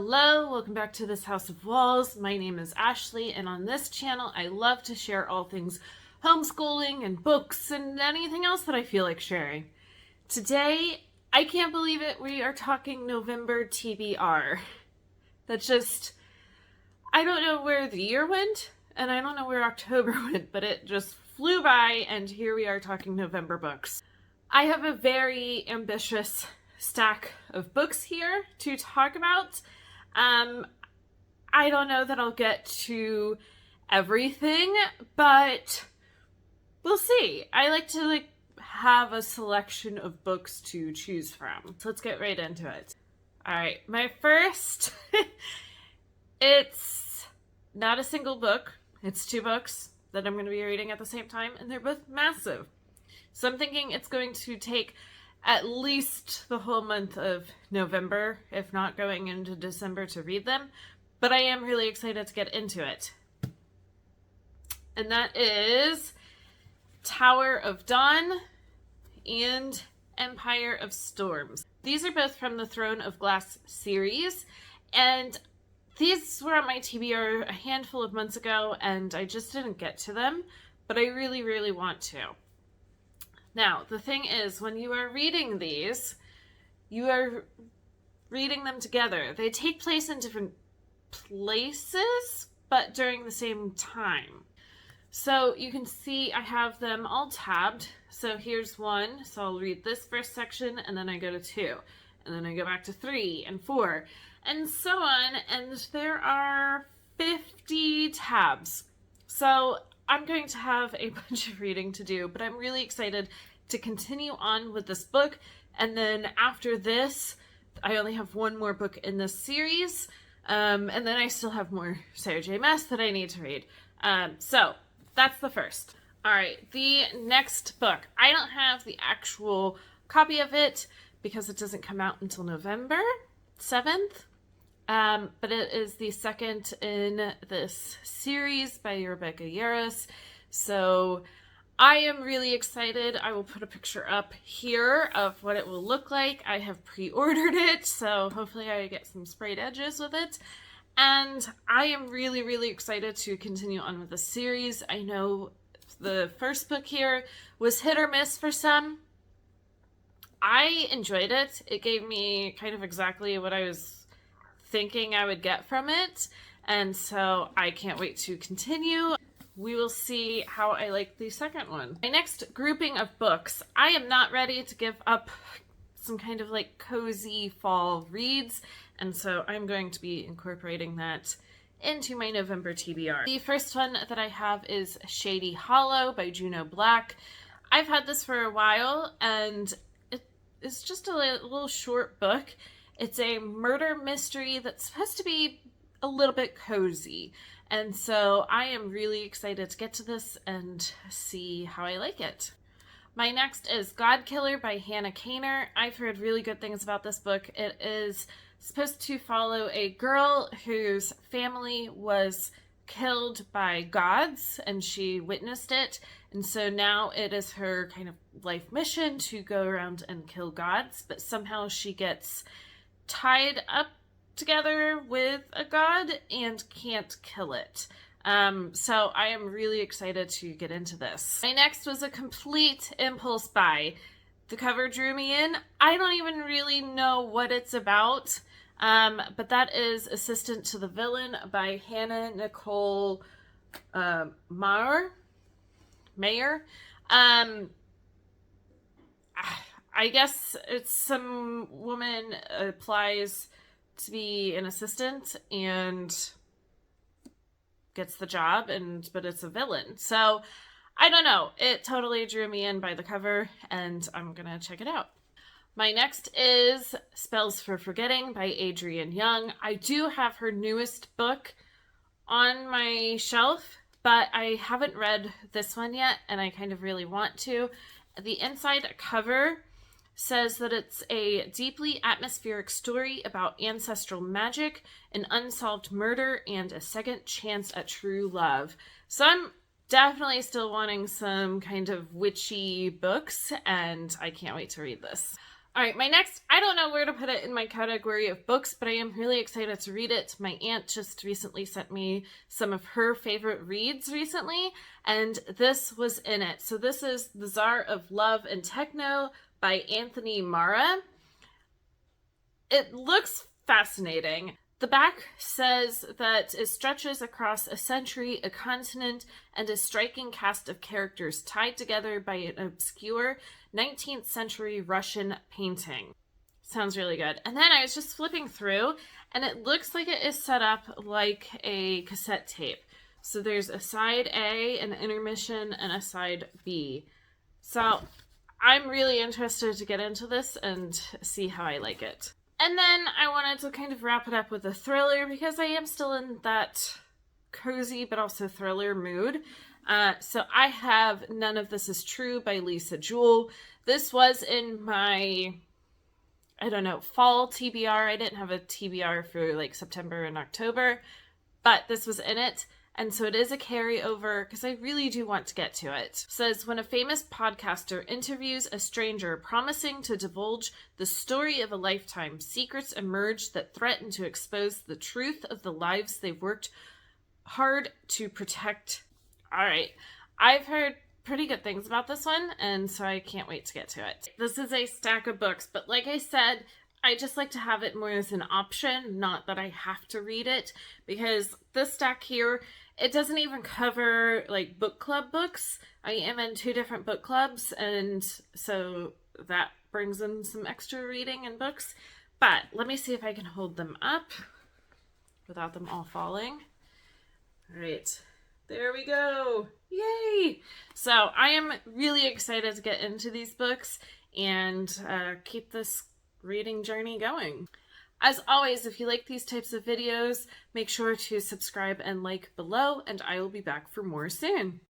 Hello, welcome back to this House of Walls. My name is Ashley, and on this channel I love to share all things homeschooling and books and anything else that I feel like sharing. Today, I can't believe it, we are talking November TBR. That's just, I don't know where the year went, and I don't know where October went, but it just flew by, and here we are talking November books. I have a very ambitious stack of books here to talk about. I don't know that I'll get to everything, but we'll see. I like to have a selection of books to choose from. So let's get right into it. All right, my first, it's not a single book. It's two books that I'm going to be reading at the same time, and they're both massive. So I'm thinking it's going to take at least the whole month of November, if not going into December, to read them. But I am really excited to get into it. And that is Tower of Dawn and Empire of Storms. These are both from the Throne of Glass series, and these were on my TBR a handful of months ago, and I just didn't get to them, but I really, really want to. Now, the thing is, when you are reading these, you are reading them together. They take place in different places, but during the same time. So you can see I have them all tabbed. So here's one. So I'll read this first section, and then I go to 2. And then I go back to 3 and 4, and so on. And there are 50 tabs. So I'm going to have a bunch of reading to do, but I'm really excited to continue on with this book. And then after this, I only have one more book in this series. And then I still have more Sarah J. Maas that I need to read. So that's the first. All right, the next book. I don't have the actual copy of it because it doesn't come out until November 7th. But it is the second in this series by Rebecca Yarros. So I am really excited. I will put a picture up here of what it will look like. I have pre-ordered it, so hopefully I get some sprayed edges with it. And I am really, really excited to continue on with the series. I know the first book here was hit or miss for some. I enjoyed it. It gave me kind of exactly what I was thinking I would get from it, and so I can't wait to continue. We will see how I like the second one. My next grouping of books, I am not ready to give up some kind of cozy fall reads, and so I'm going to be incorporating that into my November TBR. The first one that I have is Shady Hollow by Juno Black. I've had this for a while, and it's just a little short book. It's a murder mystery that's supposed to be a little bit cozy. And so I am really excited to get to this and see how I like it. My next is God Killer by Hannah Kaner. I've heard really good things about this book. It is supposed to follow a girl whose family was killed by gods, and she witnessed it. And so now it is her kind of life mission to go around and kill gods, but somehow she gets tied up together with a god and can't kill it. So I am really excited to get into this. My next was a complete impulse buy. The cover drew me in. I don't even really know what it's about, but that is Assistant to the Villain by Hannah Nicole Mayer. I guess it's some woman applies to be an assistant and gets the job, but it's a villain. So I don't know. It totally drew me in by the cover, and I'm gonna check it out. My next is Spells for Forgetting by Adrienne Young. I do have her newest book on my shelf, but I haven't read this one yet, and I kind of really want to. The inside cover says that it's a deeply atmospheric story about ancestral magic, an unsolved murder, and a second chance at true love. So I'm definitely still wanting some kind of witchy books, and I can't wait to read this. All right, my next, I don't know where to put it in my category of books, but I am really excited to read it. My aunt just recently sent me some of her favorite reads recently, and this was in it. So this is The Tsar of Love and Techno by Anthony Mara. It looks fascinating. The back says that it stretches across a century, a continent, and a striking cast of characters tied together by an obscure 19th century Russian painting. Sounds really good. And then I was just flipping through, and it looks like it is set up like a cassette tape. So there's a side A, an intermission, and a side B. So I'm really interested to get into this and see how I like it. And then I wanted to kind of wrap it up with a thriller because I am still in that cozy but also thriller mood. So I have None of This Is True by Lisa Jewell. This was in my, fall TBR. I didn't have a TBR for like September and October, but this was in it. And so it is a carryover because I really do want to get to it. It says, when a famous podcaster interviews a stranger promising to divulge the story of a lifetime, secrets emerge that threaten to expose the truth of the lives they've worked hard to protect. All right. I've heard pretty good things about this one, and so I can't wait to get to it. This is a stack of books, but like I said, I just like to have it more as an option, not that I have to read it, because this stack here, it doesn't even cover like book club books. I am in 2 different book clubs, and so that brings in some extra reading and books. But let me see if I can hold them up without them all falling. All right, there we go. Yay! So I am really excited to get into these books and keep this reading journey going. As always, if you like these types of videos, make sure to subscribe and like below, and I will be back for more soon.